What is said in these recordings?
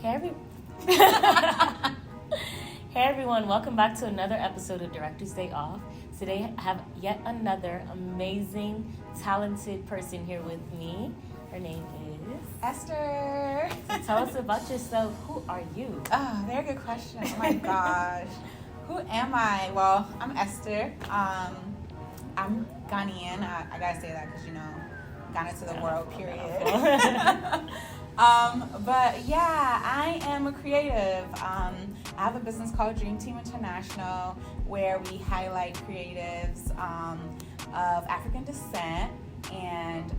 Hey everyone, welcome back to another episode of Director's Day Off. Today I have yet another amazing, talented person here with me. Her name is Esther. So tell us about yourself. Who are you? Oh, very good question. Oh my gosh. Who am I? Well, I'm Esther. I'm Ghanaian. I gotta say that because, Ghana to the world, period. But yeah, I am a creative. I have a business called Dream Team International where we highlight creatives of African descent, and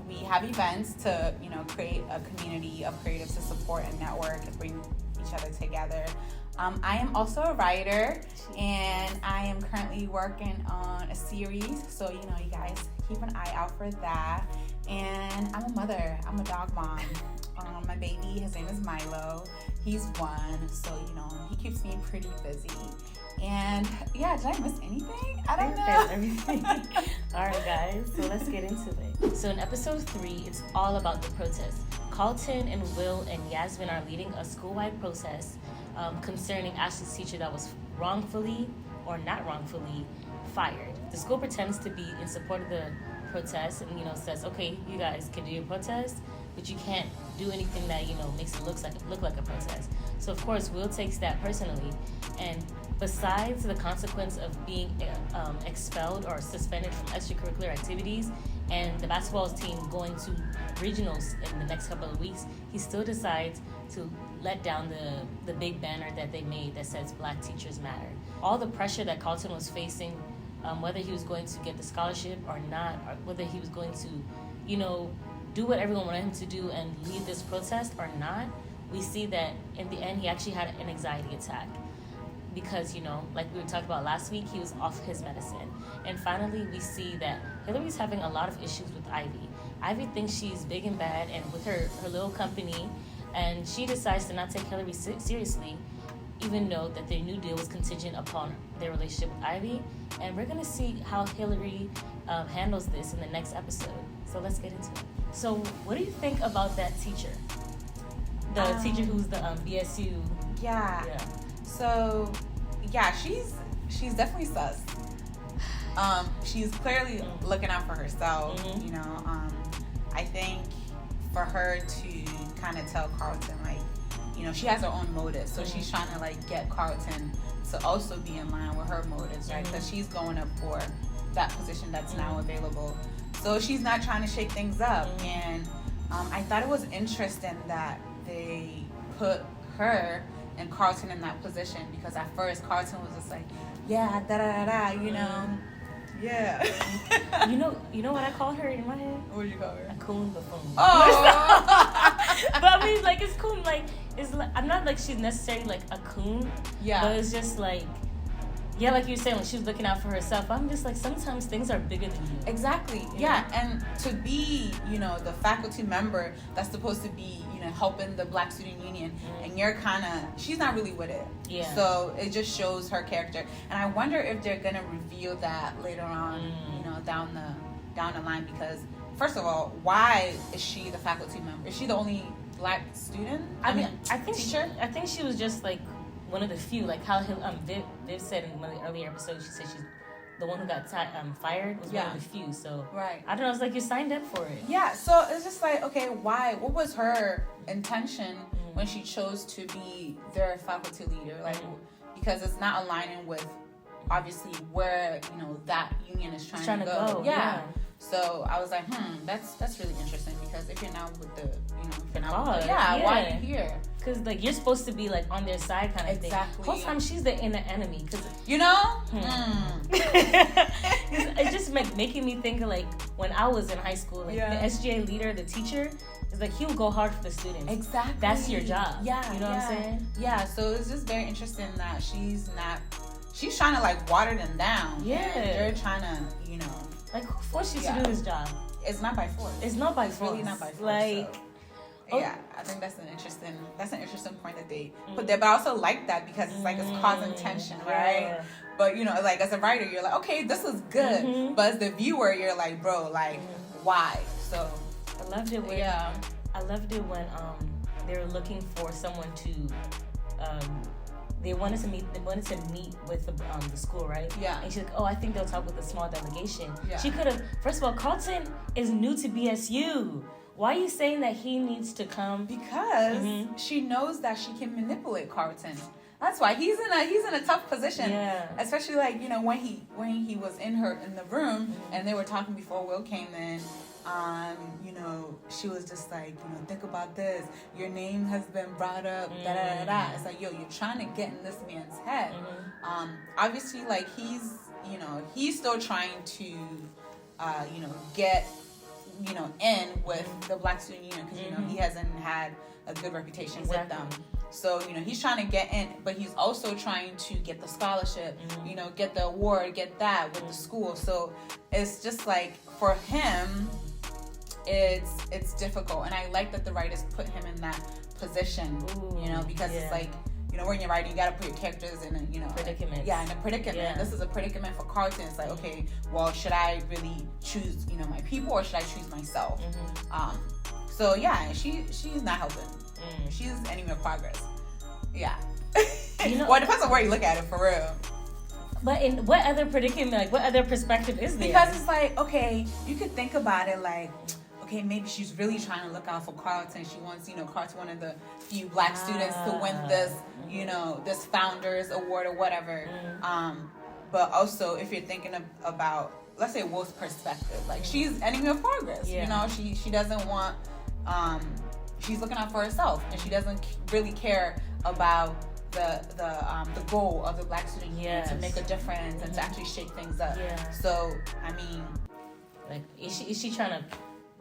we have events to create a community of creatives to support and network and bring each other together. I am also a writer, and I am currently working on a series, so you guys keep an eye out for that. And I'm a mother. I'm a dog mom. My baby, his name is Milo. He's 1, so he keeps me pretty busy. And yeah, did I miss anything? I don't know. Everything. All right, guys, so let's get into it. So in episode 3, it's all about the protest. Carlton and Will and Yasmin are leading a school-wide protest concerning Ashley's teacher that was wrongfully or not wrongfully fired. The school pretends to be in support of the protest and says, okay, you guys can do your protest, but you can't do anything that makes it look like a protest. So of course Will takes that personally, and besides the consequence of being expelled or suspended from extracurricular activities and the basketball team going to regionals in the next couple of weeks, he still decides to let down the big banner that they made that says Black Teachers Matter. All the pressure that Carlton was facing, whether he was going to get the scholarship or not, or whether he was going to, do what everyone wanted him to do and lead this protest or not, we see that in the end he actually had an anxiety attack. Because, like we were talking about last week, he was off his medicine. And finally, we see that Hillary's having a lot of issues with Ivy. Ivy thinks she's big and bad and with her little company, and she decides to not take Hillary seriously, even though that their new deal was contingent upon their relationship with Ivy. And we're going to see how Hillary handles this in the next episode. So let's get into it. So what do you think about that teacher? The teacher who's the BSU. Yeah. So, yeah, she's definitely sus. She's clearly looking out for herself, I think for her to kind of tell Carlton, she has her own motives. So she's trying to, get Carlton to also be in line with her motives, right? Because she's going up for that position that's now available. So she's not trying to shake things up. And I thought it was interesting that they put her and Carlton in that position, because at first Carlton was just like, yeah, yeah. You know what I call her in my head? What do you call her? A coon buffoon. Oh. But I mean, it's coon. I'm not she's necessarily a coon. Yeah. But it's just like you were saying, she was looking out for herself. I'm just sometimes things are bigger than you. Exactly. Yeah. And to be, the faculty member that's supposed to be, helping the Black Student Union, and you're she's not really with it. Yeah. So it just shows her character. And I wonder if they're gonna reveal that later on, down the line, because first of all, why is she the faculty member? Is she the only Black student? I think teacher? I think she was just one of the few, how Viv said in one of the earlier episodes. She said she's the one who got fired was one of the few. So right. I don't know. It's you signed up for it. Yeah. So it's just okay, why? What was her intention when she chose to be their faculty leader? Because it's not aligning with obviously where that union is trying to go. Yeah. So I was that's really interesting, because if you're not with the why are you here? Because you're supposed to be on their side kind of thing. The whole time she's the inner enemy. Cause it's just making me think of when I was in high school, the SGA leader, the teacher, is he'll go hard for the students. Exactly. That's your job. Yeah. You know what I'm saying? Yeah. So it's just very interesting that she's trying to water them down. Yeah. They're trying to who forced you to do this job? It's not by force. It's not by force. It's really not by force. Yeah, I think that's an interesting point that they put there. But I also like that, because it's it's causing tension, right? Yeah. But as a writer, you're okay, this is good. But as the viewer, you're bro, why? So I loved it when they were looking for someone to, they wanted to meet with the school, right? Yeah. And she's like, oh, I think they'll talk with a small delegation. Yeah. She could have, first of all, Carlton is new to BSU. Why are you saying that he needs to come? Because she knows that she can manipulate Carlton. That's why he's in a tough position. Yeah. Especially like, you know, when he was in the room and they were talking before Will came in. You know, she was just like, you know, think about this. Your name has been brought up. Da da da da. It's like, yo, you're trying to get in this man's head. Obviously, like he's still trying to, you know, get, you know, in with the Black Student Union because you know he hasn't had a good reputation with them. So, you know, he's trying to get in, but he's also trying to get the scholarship, you know, get the award, get that with the school. So it's just like for him, it's difficult. And I like that the writers put him in that position, you know, because it's like, you know, when you're writing, you got to put your characters in a, you know, predicament. Yeah, in a predicament. Yeah. This is a predicament for Carlton. It's like, okay, well, should I really choose, you know, my people or should I choose myself? So yeah, she's not helping. She's enemy of progress. Yeah. You know, well, it depends on where you look at it, for real. But in what other predicament, like what other perspective is there? Because it's like, okay, you could think about it like, okay, maybe she's really trying to look out for Carlton. She wants, you know, Carlton, one of the few Black students to win this, you know, this Founders Award or whatever. But also, if you're thinking about, let's say, Will's perspective, like she's enemy of progress. You know, she doesn't want. She's looking out for herself, and she doesn't really care about the goal of the Black Student Union to make a difference and to actually shake things up. So, I mean, like, is she trying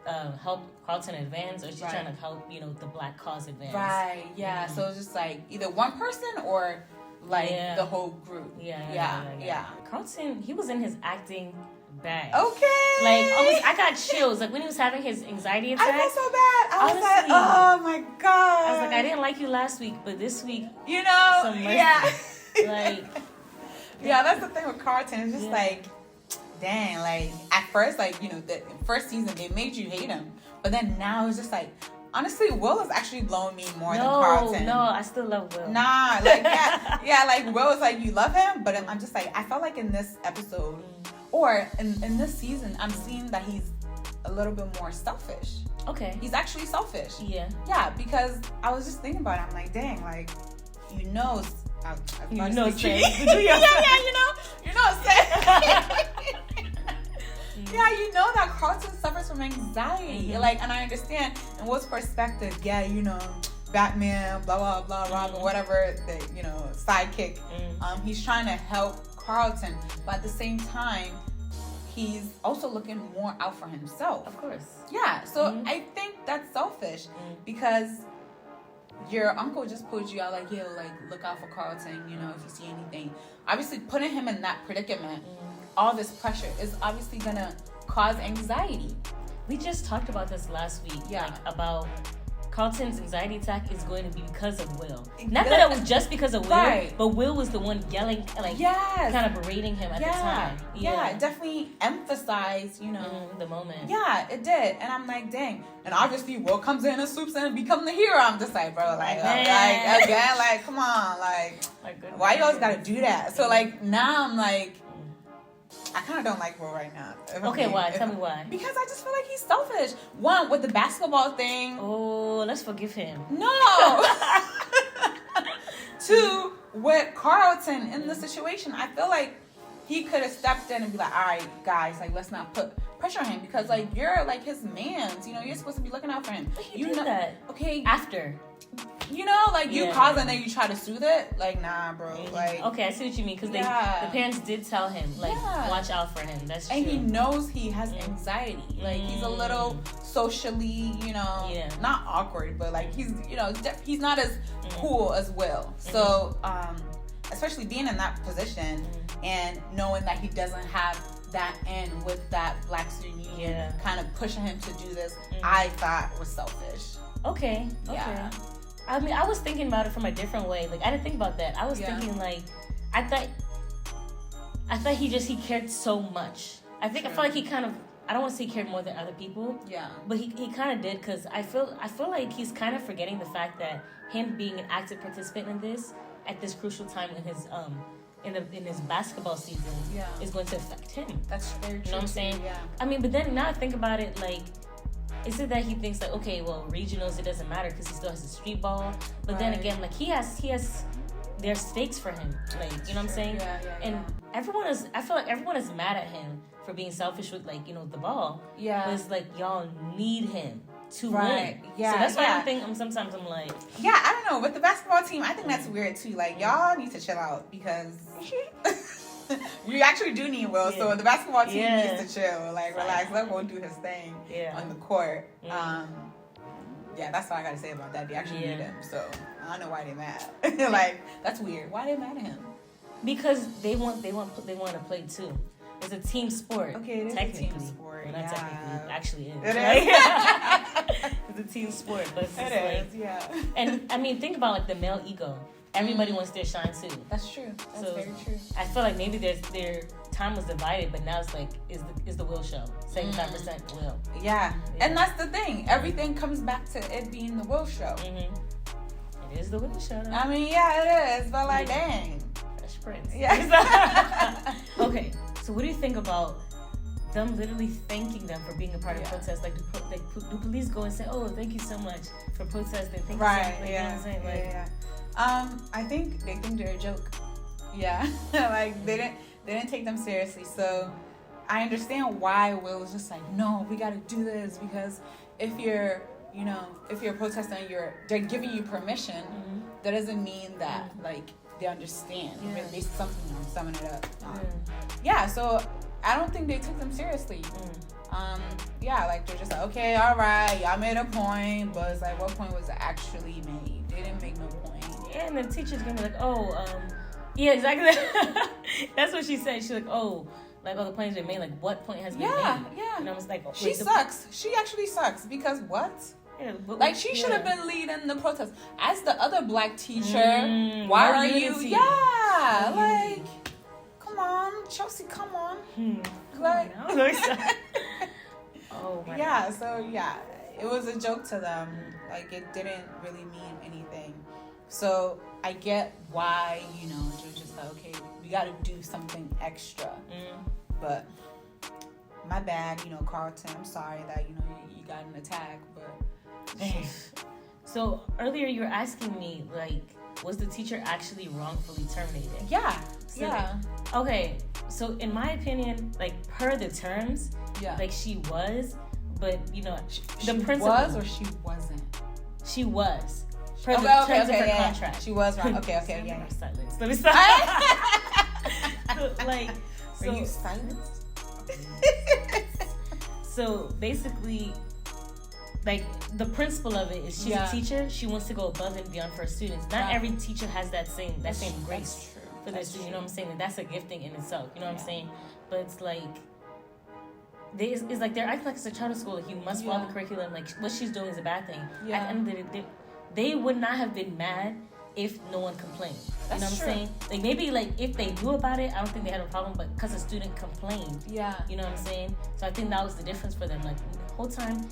to help Carlton advance, or is she trying to help, you know, the Black cause advance? Right. Yeah. So it's just like either one person or like the whole group. Yeah. Carlton, he was in his acting bag. Okay. Like, almost, I got chills. Like, when he was having his anxiety attack. I felt so bad. I was like, oh my God. I was like, I didn't like you last week, but this week, you know, some mercy. Like, yeah, that's the thing with Carlton. It's just like, dang, like, at first, like, you know, the first season, they made you hate him. But then now it's just like, honestly, Will is actually blowing me more than Carlton. No, I still love Will. Nah, like, yeah, like, Will is like, you love him, but I'm just like, I felt like in this episode, or in this season, I'm seeing that he's a little bit more selfish. Okay. He's actually selfish. Yeah. Yeah, because I was just thinking about it. I'm like, dang, like, you know, you know, Sam. you know, Sam. Yeah, you know that Carlton suffers from anxiety. Like, and I understand in Will's perspective, yeah, you know, Batman, blah, blah, blah, Robin, whatever, the, you know, sidekick. He's trying to help Carlton, but at the same time, he's also looking more out for himself. Of course. Yeah, so I think that's selfish because your uncle just pulled you out like, yo, like, look out for Carlton, you know, if you see anything. Obviously, putting him in that predicament, all this pressure is obviously gonna cause anxiety. We just talked about this last week. Like, about Carlton's anxiety attack is going to be because of Will. Not that it was just because of Will, but Will was the one yelling, like, kind of berating him at the time. Yeah, it definitely emphasized, you know, the moment. Yeah, it did. And I'm like, dang. And obviously, Will comes in and swoops in and becomes the hero. I'm just like, bro, like, again, like, come on, like, why you always gotta do that? So, like, now I'm like, I kind of don't like Will right now. Okay, why? Tell me why. Because I just feel like he's selfish. One, with the basketball thing. Oh, let's forgive him. No. Two, with Carlton in the situation, I feel like he could have stepped in and be like, all right, guys, like, let's not put pressure on him because, like, you're, like, his mans. You know, you're supposed to be looking out for him. But you did that. Okay. After. You know, like, you cause it and then you try to soothe it. Like, nah, bro. Like, okay, I see what you mean. Because the parents did tell him, like, watch out for him. That's true. And he knows he has anxiety. Like, he's a little socially, you know, not awkward, but, like, he's, you know, he's not as cool as Will. So, especially being in that position and knowing that he doesn't have that in with that Black Student Union kind of pushing him to do this, I thought was selfish. Okay. Yeah. I mean, I was thinking about it from a different way. Like, I didn't think about that. I was thinking, like, I thought he cared so much. I felt like he kind of I don't want to say he cared more than other people. Yeah. But he kind of did, because I feel like he's kind of forgetting the fact that him being an active participant in this at this crucial time in his in his basketball season is going to affect him. That's very true. You know what I'm saying? Yeah. I mean, but then now I think about it, like, is it that he thinks like, okay, well, regionals, it doesn't matter because he still has the street ball. But then again, like, he has there's stakes for him, like, you know what I'm saying? And I feel like everyone is mad at him for being selfish with, like, you know, the ball. Yeah. But it's like, y'all need him to right. win. Yeah. So that's why sometimes I'm like, yeah, I don't know. With the basketball team, I think that's weird too. Like, y'all need to chill out because you actually do need Will. So the basketball team needs to chill. Like, relax. Let Will do his thing on the court. Yeah, that's all I gotta say about that. They actually need him. So I don't know why they're mad. Like, that's weird. Why are they mad at him? Because they want to play too. It's a team sport. Okay, it is technically. A team sport. Well, not technically. It actually is. It is. Like, it's a team sport. But it's it like, is, yeah. And, I mean, think about, like, the male ego. Everybody wants their shine, too. That's true. That's very true. I feel like maybe their time was divided, but now it's like, is the Will show. 75% Will. Yeah. And that's the thing. Everything comes back to it being the Will show. Mm-hmm. It is the Will show. I mean, yeah, it is. But, like, dang. Fresh Prince. Yeah. Okay. So what do you think about them literally thanking them for being a part of the protest? Like, do police go and say, "Oh, thank you so much for protesting"? Thank you so much. Like, you know what I'm saying? Like, I think they think they're a joke. Yeah, like they didn't take them seriously. So I understand why Will was just like, "No, we got to do this because if you're protesting, they're giving you permission. That doesn't mean that like they understand. They summing it up. So I don't think they took them seriously. Like they're just like, okay, all right, y'all made a point, but it's like, what point was actually made? They didn't make no point. Yeah, and the teacher's gonna be like, yeah, exactly. That's what she said. She's like, the point has been made. Like, what point has been made? Yeah. And I was like, she sucks. She actually sucks because what? Yeah, but like she should have been leading the protest as the other black teacher. Why are you? Yeah, like. Come on, Chelsea, come on. Like, oh my God. So it was a joke to them. Like, it didn't really mean anything. So I get why, they're just like, okay, we got to do something extra. But my bad, Carlton. I'm sorry that, you got an attack, but. So earlier you were asking me, like, was the teacher actually wrongfully terminated? Yeah. Okay, so in my opinion, like, per the terms, like, she was, but, the principal... was or she wasn't? She was. Per the terms of her contract. She was wrong. Okay, yeah. Silence. Let me stop. Are you silenced? So, basically... Like, the principle of it is she's a teacher. She wants to go above and beyond for her students. Not every teacher has that same grace for their students. You know what I'm saying? And that's a gifting in itself. You know what I'm saying? But it's like, it's like they're acting like it's a charter school. Like, you must follow the curriculum. Like, what she's doing is a bad thing. At the end of the day, they would not have been mad if no one complained. You know what I'm saying? Like, maybe, like, if they knew about it, I don't think they had a problem. But because a student complained. Yeah. You know what I'm saying? So I think that was the difference for them. Like, the whole time...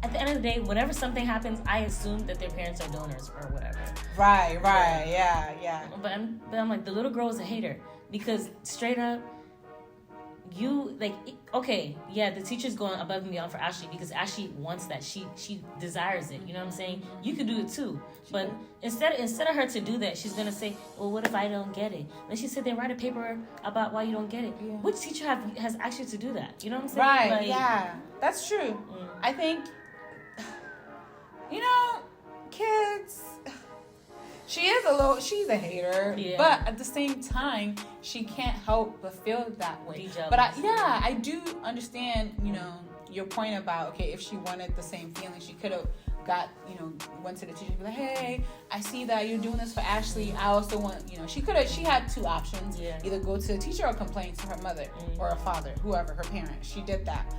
At the end of the day, whenever something happens, I assume that their parents are donors or whatever. Right, yeah. But I'm like, the little girl is a hater. Because straight up, the teacher's going above and beyond for Ashley because Ashley wants that. She desires it. You know what I'm saying? You could do it too. But instead of her to do that, she's going to say, well, what if I don't get it? Then she said, then write a paper about why you don't get it. Yeah. Which teacher has actually to do that? You know what I'm saying? Right, like, yeah. That's true. I think... kids, she's a hater, but at the same time, she can't help but feel that way. But I do understand, your point about, okay, if she wanted the same feeling, she could have went to the teacher and be like, hey, I see that you're doing this for Ashley. I also want, she had two options. Yeah. Either go to the teacher or complain to her mother or her father, whoever, her parent. She did that.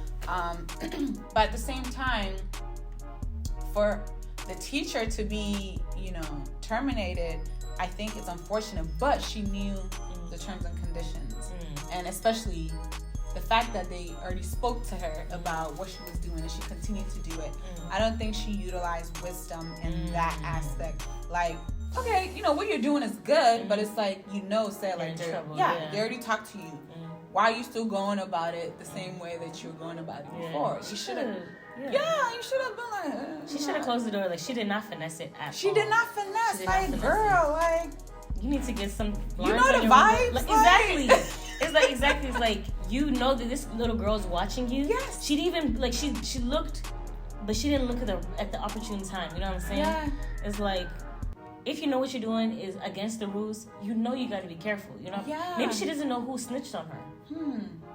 But at the same time, for the teacher to be, terminated, I think it's unfortunate, but she knew the terms and conditions. And especially the fact that they already spoke to her about what she was doing and she continued to do it, I don't think she utilized wisdom in that aspect. Like, okay, you know, what you're doing is good, but it's like, you know, say like, they already talked to you. Why are you still going about it the same way that you were going about it before? You should have. Yeah, you should have been like. She should have closed the door. Like, she did not finesse it at all. She did not finesse. Like, girl, like. You need to get some. You know the vibes. Like, exactly. It's like exactly. It's like, you know that this little girl's watching you. Yes. She'd even like she looked, but she didn't look at the opportune time. You know what I'm saying? Yeah. It's like, if you know what you're doing is against the rules, you know you got to be careful. You know. Yeah. Maybe she doesn't know who snitched on her.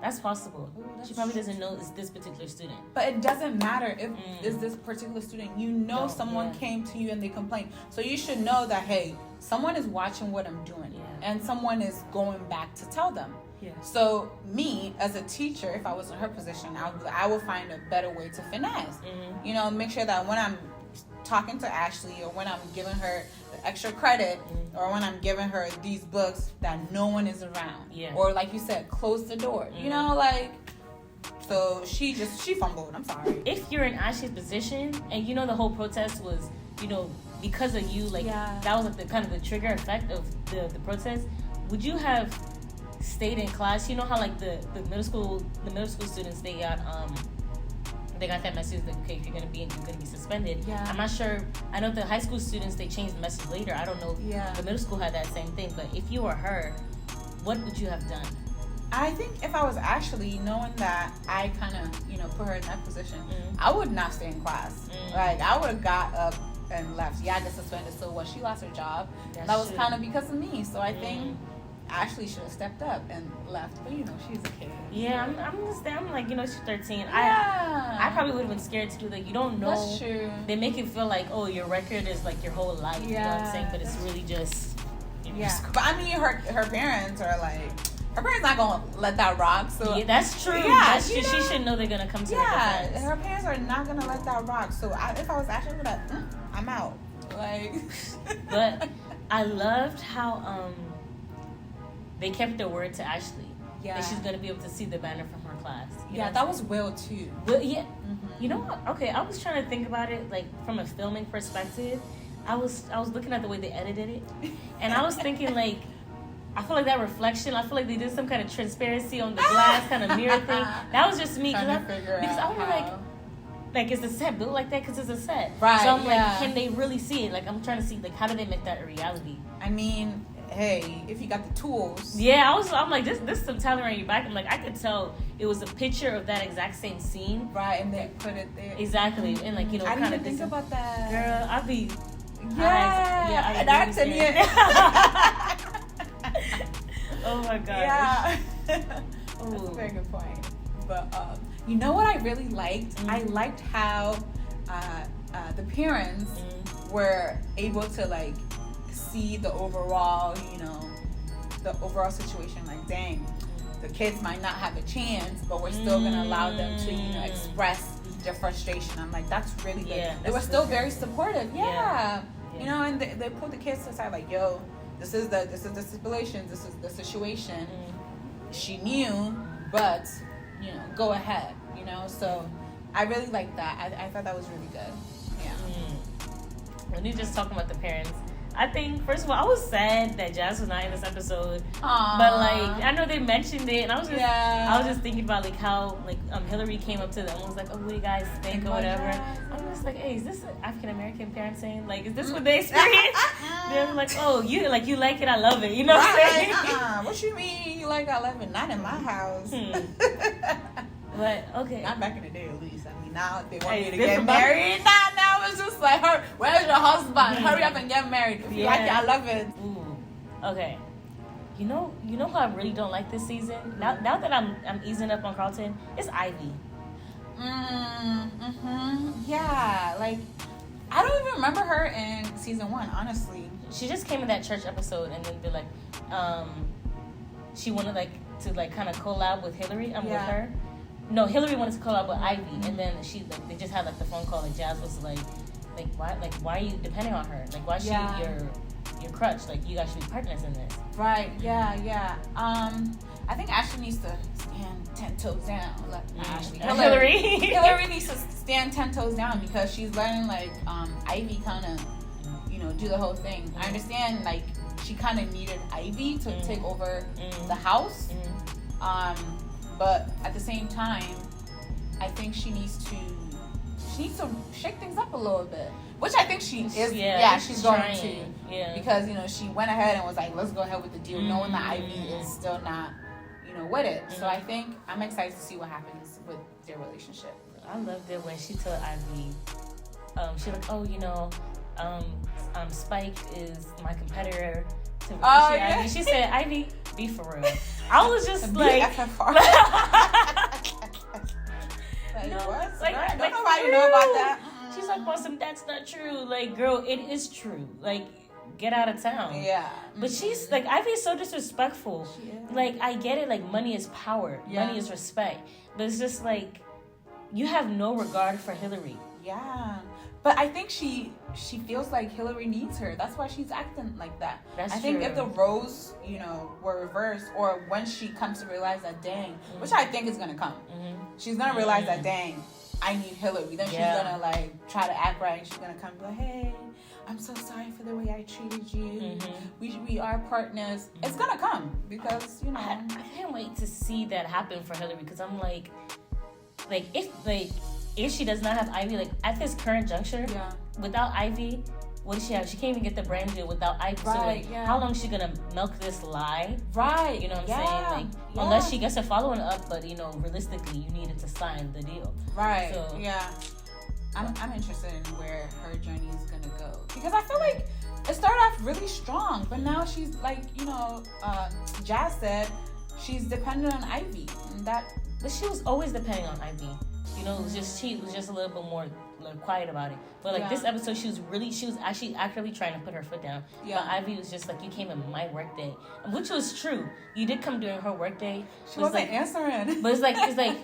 That's possible. Ooh, she probably doesn't know it's this particular student. But it doesn't matter if it's this particular student. You know, someone came to you and they complained. So you should know that, hey, someone is watching what I'm doing. Yeah. And someone is going back to tell them. Yeah. So me, as a teacher, if I was in her position, I will find a better way to finesse. You know, make sure that when I'm talking to Ashley or when I'm giving her the extra credit or when I'm giving her these books, that no one is around. Yeah. Or like you said, close the door. You know, like, so she fumbled. I'm sorry. If you're in Ashley's position and you know the whole protest was, you know, because of you, like that was like the kind of the trigger effect of the protest, would you have stayed in class? You know how like the middle school students, they got that message that, okay, if you're gonna be suspended. Yeah. I'm not sure. I know the high school students, they changed the message later. I don't know if the middle school had that same thing, but if you were her, what would you have done? I think if I was Ashley, knowing that I kind of, you know, put her in that position, I would not stay in class. Like, I would have got up and left. Yeah, I got suspended, so what? She lost her job. That was kind of because of me. So I think Ashley should have stepped up and left, but you know, she's a kid. Yeah, I'm like, you know, she's 13. Yeah. I probably would have been scared to do that. You don't know. That's true. They make it feel like, oh, your record is like your whole life. You know what I'm saying? But it's really just. But I mean, her parents are like, her parents not gonna let that rock. So that's true. Yeah, that's true. She should know they're gonna come to her defense. Her parents are not gonna let that rock. So if I was Ashley, I would have, I'm out. Like. But I loved how they kept their word to Ashley. Yeah. That she's going to be able to see the banner from her class. That was Will too. Well, yeah. You know what? Okay, I was trying to think about it like from a filming perspective. I was looking at the way they edited it. And I was thinking like, I feel like that reflection, I feel like they did some kind of transparency on the glass kind of mirror thing. That was just me. Because I was like, is the set built like that? Because it's a set. Right. So I'm like, can they really see it? Like, I'm trying to see, like, how do they make that a reality? I mean, hey, if you got the tools. Yeah, I'm like, this is some talent on your back. I'm like, I could tell it was a picture of that exact same scene. Right, and they put it there. Exactly. And like, you know, I kind didn't think about that. Girl, I'd be. That's it. Oh my gosh. Yeah. That's a very good point. But you know what I really liked? I liked how the parents were able to like see the overall, you know, the overall situation. Like, dang, the kids might not have a chance, but we're still gonna allow them to, you know, express their frustration. I'm like, that's really good. They were still very supportive. Yeah. You know, and they put the kids aside, like, yo, this is the stipulations, this is the situation. She knew, but you know, go ahead. You know, so I really liked that. I thought that was really good. Yeah. When you're just talking about the parents, I think, first of all, I was sad that Jazz was not in this episode. Aww. But like, I know they mentioned it, and I was just thinking about like how like Hillary came up to them and was like, "Oh, what do you guys think?" or whatever. I was just like, "Hey, is this African American parents saying like, is this what they experience?" They're like, "Oh, you like it, I love it." You know what I'm saying? What you mean you like I love it? Not in my house. But okay, not back in the day, at least. I mean, now if they want me to get married, now it's just like, where's your husband? Hurry up and get married. If you like it, I love it. Ooh. Okay. You know who I really don't like this season? Now that I'm easing up on Carlton, it's Ivy. Yeah, like I don't even remember her in season 1, honestly. She just came in that church episode, and then they're like, she wanted like to like kind of collab with Hillary. With her. No, Hillary wanted to collab with Ivy, and then they just had like the phone call, and Jazz was like why are you depending on her? Like, why is she your crutch. Like, you guys should be partners in this. Right. Yeah. I think Ashley needs to stand 10 toes down. Hillary. Hillary needs to stand 10 toes down because she's letting like Ivy kind of, do the whole thing. I understand like she kind of needed Ivy to take over the house, but at the same time, I think she needs to shake things up a little bit, which I think she is. Yeah, she's going to. Yeah. Because she went ahead and was like, let's go ahead with the deal, knowing that Ivy is still not, with it. So I think I'm excited to see what happens with their relationship. I loved it when she told Ivy, she was like, Spike is my competitor. Ivy. She said, Ivy, be for real. I was just like, what? Like, don't nobody know about that. She's like, awesome, that's not true. Like, girl, it is true. Like, get out of town. Yeah. But she's like, Ivy's so disrespectful. She is. Like, I get it. Like, money is power. Yeah. Money is respect. But it's just like, you have no regard for Hillary. Yeah. But I think she feels like Hillary needs her. That's why she's acting like that. I think if the roles, were reversed, or when she comes to realize that, dang, which I think is gonna come, she's gonna realize that, dang, I need Hillary. Then she's gonna like try to act right, and she's gonna come and be like, hey, I'm so sorry for the way I treated you. We are partners. It's gonna come because I can't wait to see that happen for Hillary, because I'm like if she does not have Ivy, like at this current juncture, without Ivy, what does she have? She can't even get the brand deal without Ivy. Right, so how long is she gonna milk this lie? Right. You know what I'm saying? Like unless she gets a following up, but realistically, you needed to sign the deal. Right. So, I'm interested in where her journey is gonna go, because I feel like it started off really strong, but now she's like, Jazz said she's dependent on Ivy, and that. But she was always depending on Ivy. It was just she was just a little bit more quiet about it. But like this episode, she was actually actively trying to put her foot down. Yeah. But Ivy was just like, you came in my work day, which was true. You did come during her work day. She wasn't answering. But it's like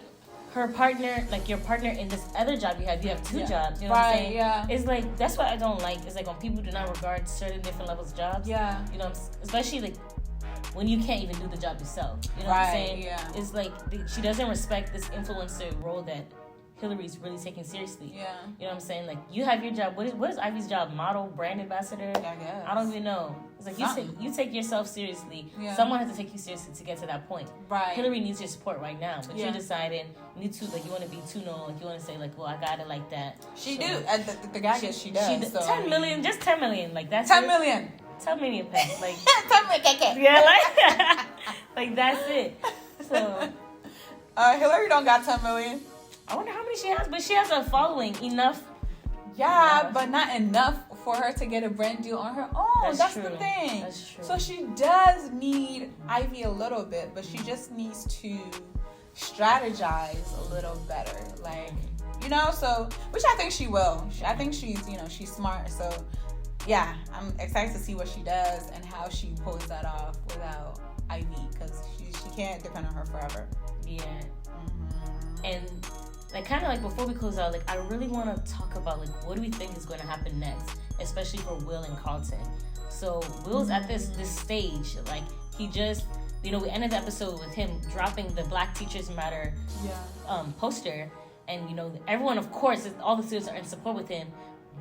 her partner, like your partner in this other job you have two jobs. You know what I'm saying? Yeah. It's like that's what I don't like. It's like when people do not regard certain different levels of jobs. Yeah. Especially like when you can't even do the job yourself. You know what I'm saying? Yeah. It's like she doesn't respect this influencer role that Hillary's really taking seriously. Yeah. You know what I'm saying? Like, you have your job. What is Ivy's job? Model, brand ambassador? Yeah, I guess. I don't even know. It's like you take yourself seriously. Yeah. Someone has to take you seriously to get to that point. Right. Hillary needs your support right now. But you're deciding, you want to be too known. Like, you want to say, like, well, I got it like that. She do. The guy says she does. So, 10 million, just 10 million. Like, that's 10 million. 10 million pay. Like, 10 million, KK. Yeah, like, like, that's it. So. Hillary don't got 10 million. I wonder how many she has, but she has a following enough. Yeah, but not enough for her to get a brand deal on her own. That's the thing. That's true. So she does need Ivy a little bit, but she just needs to strategize a little better. Like, so, which I think she will. I think she's smart. So, yeah, I'm excited to see what she does and how she pulls that off without Ivy, because she can't depend on her forever. Yeah. And like, kind of like before we close out, like, I really want to talk about, like, what do we think is going to happen next, especially for Will and Carlton. So Will's at this stage, like, he just, we ended the episode with him dropping the Black Teachers Matter poster, and everyone, of course, all the students are in support with him.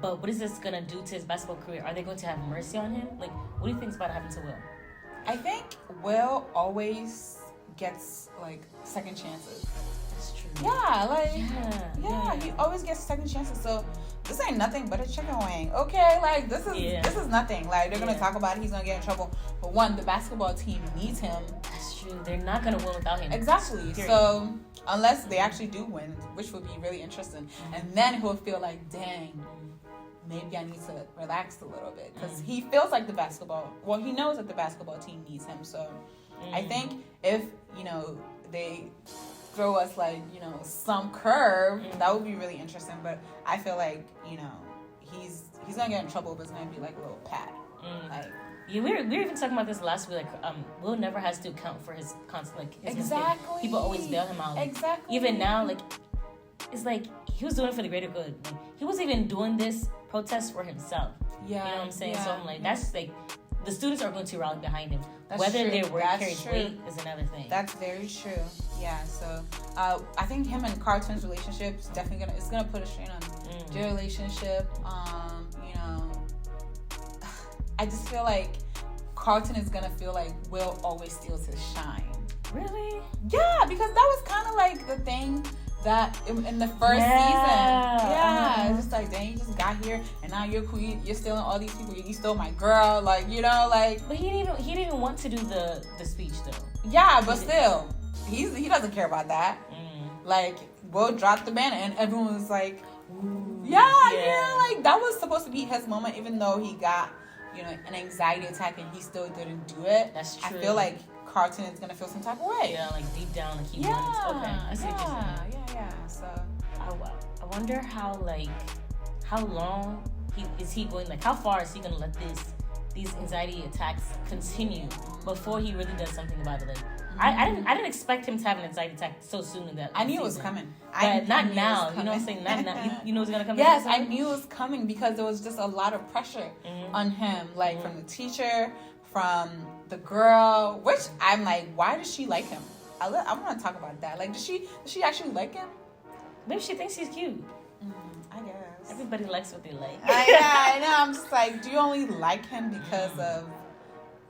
But what is this gonna do to his basketball career? Are they going to have mercy on him? Like, what do you think is about to happen to Will? I think Will always gets like second chances. That's true. Yeah, like he always gets second chances. So this ain't nothing but a chicken wing. Okay, like this is nothing. Like, they're gonna talk about it, he's gonna get in trouble. But one, the basketball team needs him. That's true. They're not gonna win without him. Exactly. Period. So unless they actually do win, which would be really interesting, and then he'll feel like, dang, maybe I need to relax a little bit, because he feels like he knows that the basketball team needs him. So I think if they throw us like some curve, that would be really interesting. But I feel like he's gonna get in trouble, but it's gonna be like a little pat. Like, yeah, we were even talking about this last week. Like, Will never has to account for his constant, like, his exactly. mistake. People always bail him out. Exactly. Even now, like, it's like he was doing it for the greater good. Like, he was even doing this protest for himself. Yeah. You know what I'm saying? Yeah. So I'm like, that's like, the students are going to rally behind him. That's Whether true. their word That's carries true. weight is another thing. That's very true. Yeah. So I think him and Carlton's relationship is definitely gonna put a strain on their relationship. You know, I just feel like Carlton is gonna feel like Will always steals his shine. Really? Yeah, because that was kind of like the thing that in the first season. Yeah, it's just like, dang, you just got here and now you're queen. You're stealing all these people. You stole my girl. Like, you know, like. But he didn't even want to do the speech though. Yeah, but still, he doesn't care about that. Like, Will dropped the banner and everyone was like, yeah, like that was supposed to be his moment, even though he got, you know, an anxiety attack and he still didn't do it. That's true. I feel like Carlton is gonna feel some type of way. Yeah, like deep down, like he wants. Okay, I see what you're saying. Yeah. So I wonder how long is he going? Like, how far is he gonna let these anxiety attacks continue before he really does something about it? Like, I didn't expect him to have an anxiety attack so soon in that. I knew it was coming. But not now. You know what I'm saying? Not now. You know it's gonna come. Yes, I knew it was coming because there was just a lot of pressure on him, like from the teacher, from the girl. Which I'm like, why does she like him? I want to talk about that. Like, does she actually like him? Maybe she thinks he's cute. I guess Everybody likes what they like. I know. I'm just like, do you only like him because of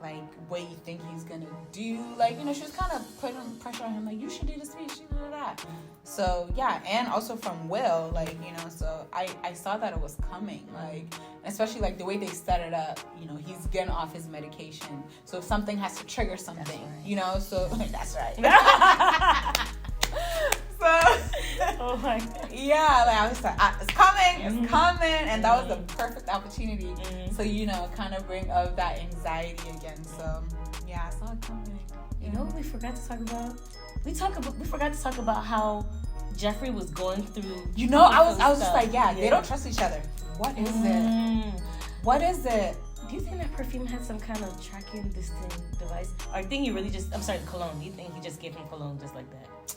like what you think he's gonna do? Like, you know, she was kind of putting pressure on him, like, you should do this, you should do that. So yeah, and also from Will, like, you know, so I saw that it was coming, like, especially like the way they set it up. You know, he's getting off his medication, so if something has to trigger something, you know, so that's right. So, oh my God. Yeah, like I was like, it's coming, and that was the perfect opportunity to, you know, kind of bring up that anxiety again. So, yeah, I saw it coming. You know what we forgot to talk about? We forgot to talk about how Geoffrey was going through. You know, I was just like, they don't trust each other. What is it? What is it? Do you think that perfume had some kind of tracking distance device? Or do you think he really just? I'm sorry, cologne. Do you think he just gave him cologne just like that?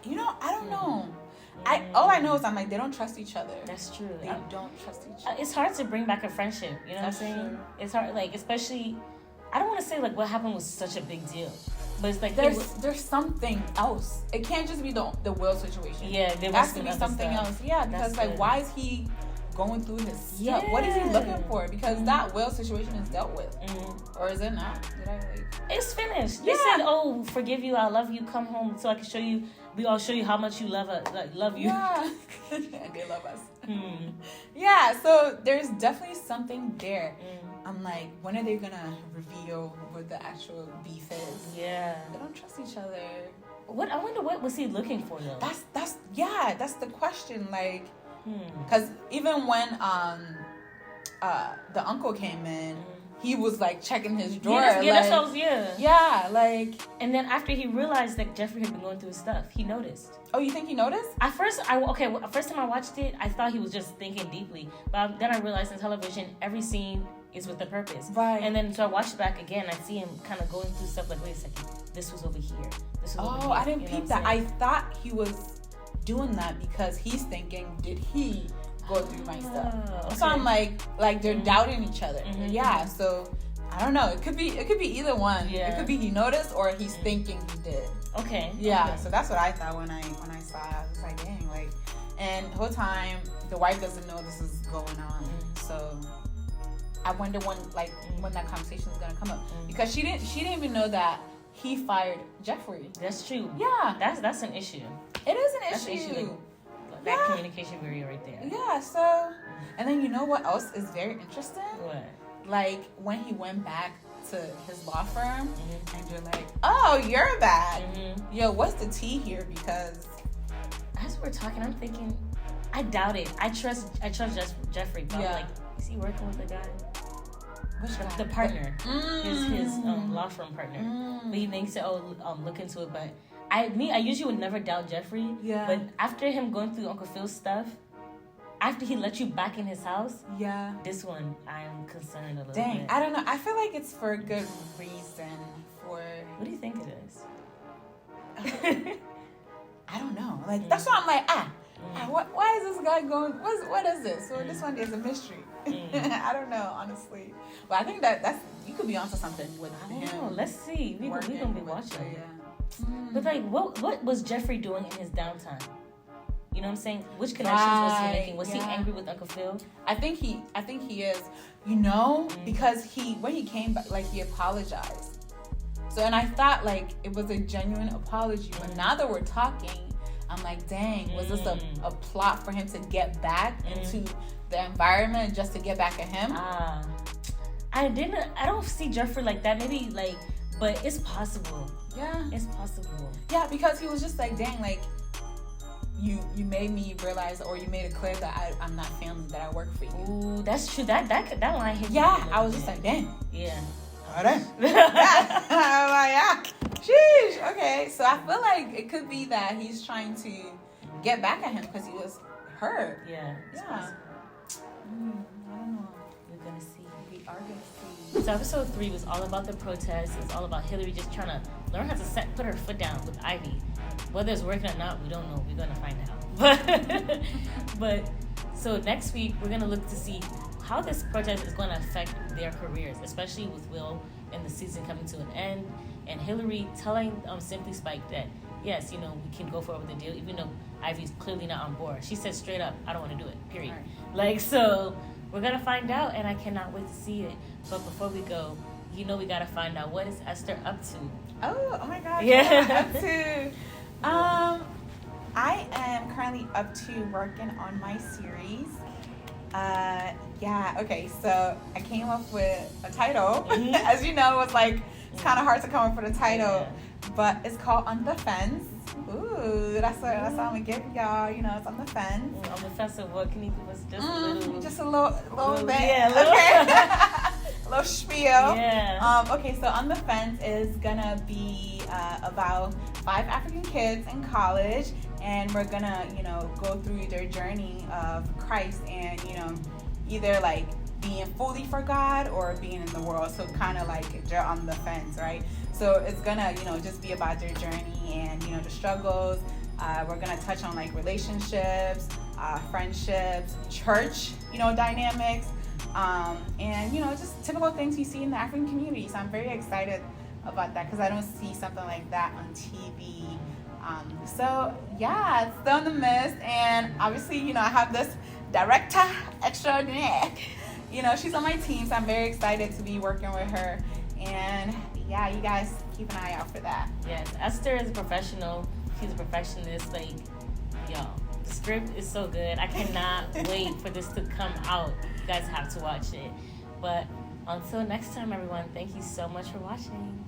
You know, I don't know. All I know is I'm like, they don't trust each other. That's true. They don't trust each other. It's hard to bring back a friendship. You know what I'm saying? True. It's hard, like, especially. I don't want to say like what happened was such a big deal, but it's like there's something else. It can't just be the Will situation. Yeah, there has to be something else. Yeah, because like, why is he going through his stuff? What is he looking for? Because that Will situation is dealt with, or is it not? Did I like? It's finished. They said, "Oh, forgive you. I love you. Come home so I can show you. I'll show you how much you love us. Like, love you." Yeah, they love us. Yeah, so there's definitely something there. I'm like, when are they gonna reveal what the actual beef is? Yeah, they don't trust each other. I wonder what was he looking for though? That's the question. Like, because even when the uncle came in. He was like checking his drawer. Yeah, like. And then after he realized that Geoffrey had been going through his stuff, he noticed. Oh, you think he noticed? At first, first time I watched it, I thought he was just thinking deeply. But then I realized in television, every scene is with a purpose. Right. And then so I watched it back again. I see him kind of going through stuff like, wait a second, this was over here. This was over here. I didn't peep that. I thought he was doing that because he's thinking, did he go through my stuff? Okay. So I'm like they're doubting each other. Yeah, so I don't know. It could be either one. Yeah. It could be he noticed or he's thinking he did. Okay. Yeah. Okay. So that's what I thought when I saw it. I was like, dang, like, and the whole time the wife doesn't know this is going on. So I wonder when that conversation is gonna come up because she didn't even know that he fired Geoffrey. That's true. Yeah. That's an issue. It is an issue. That communication barrier right there. Yeah, so, and then you know what else is very interesting? What? Like, when he went back to his law firm, and you're like, oh, you're back. Yo, what's the tea here? Because as we're talking, I'm thinking, I doubt it. I trust Geoffrey, but I'm like, is he working with the guy? Which guy? The partner. His law firm partner. But he thinks, look into it, but I usually would never doubt Geoffrey. Yeah. But after him going through Uncle Phil's stuff, after he let you back in his house, this one I am concerned a little bit. Dang, I don't know. I feel like it's for a good reason. What do you think it is? I don't know. Like that's why I'm like, why is this guy going? What is this? So this one is a mystery. I don't know, honestly. But I think that's you could be onto something with I don't him. know. Let's see. We gonna be watching. Yeah. But like, what was Geoffrey doing in his downtime? You know what I'm saying? Which connections was he making? Was he angry with Uncle Phil? I think he is. You know, because when he came back, like, he apologized. So, and I thought like it was a genuine apology. But now that we're talking, I'm like, dang, was this a plot for him to get back into the environment just to get back at him? I don't see Geoffrey like that. Maybe like, but it's possible. Yeah. It's possible. Yeah, because he was just like, dang, like, you made me realize, or you made it clear that I'm not family, that I work for you. Ooh, that's true. That line hit me. Yeah, I was just like, dang. Yeah. All right. Yeah. I'm like, yeah. Sheesh. Okay, so I feel like it could be that he's trying to get back at him because he was hurt. Yeah. Yeah. I don't know. We're gonna see. We are gonna see. So episode 3 was all about the protests. It's all about Hillary just trying to learn how to put her foot down with Ivy. Whether it's working or not, we don't know. We're gonna find out. But so next week we're gonna look to see how this protest is going to affect their careers, especially with Will and the season coming to an end, and Hillary telling Simply Spike that yes, you know, we can go forward with the deal, even though Ivy's clearly not on board. She said straight up, I don't want to do it. Period. Right. Like, so we're gonna find out, and I cannot wait to see it. But before we go, you know, we gotta find out what is Esther up to. Oh my gosh. Yeah. What am I up to? I am currently up to working on my series. Okay, so I came up with a title. As you know, it's like, it's kind of hard to come up with a title, but it's called On the Fence. Ooh, that's what I'm gonna give y'all. You know, it's on the fence. On the fence of what? Can you give us just a little bit? Yeah, okay. A little spiel. Yeah. Okay, so On the Fence is gonna be about 5 African kids in college, and we're gonna, you know, go through their journey of Christ, and, you know, either like being fully for God or being in the world. So kind of like they're on the fence, right? So it's gonna, you know, just be about their journey and, you know, the struggles. We're gonna touch on like relationships, friendships, church, you know, dynamics, and, you know, just typical things you see in the African community. So I'm very excited about that because I don't see something like that on TV. So yeah, it's still in the mist, and obviously, you know, I have this director extraordinaire. You know, she's on my team, so I'm very excited to be working with her. And yeah, you guys keep an eye out for that. Yes, Esther is a professional. She's a perfectionist. Like, yo, the script is so good. I cannot wait for this to come out. You guys have to watch it. But until next time, everyone, thank you so much for watching.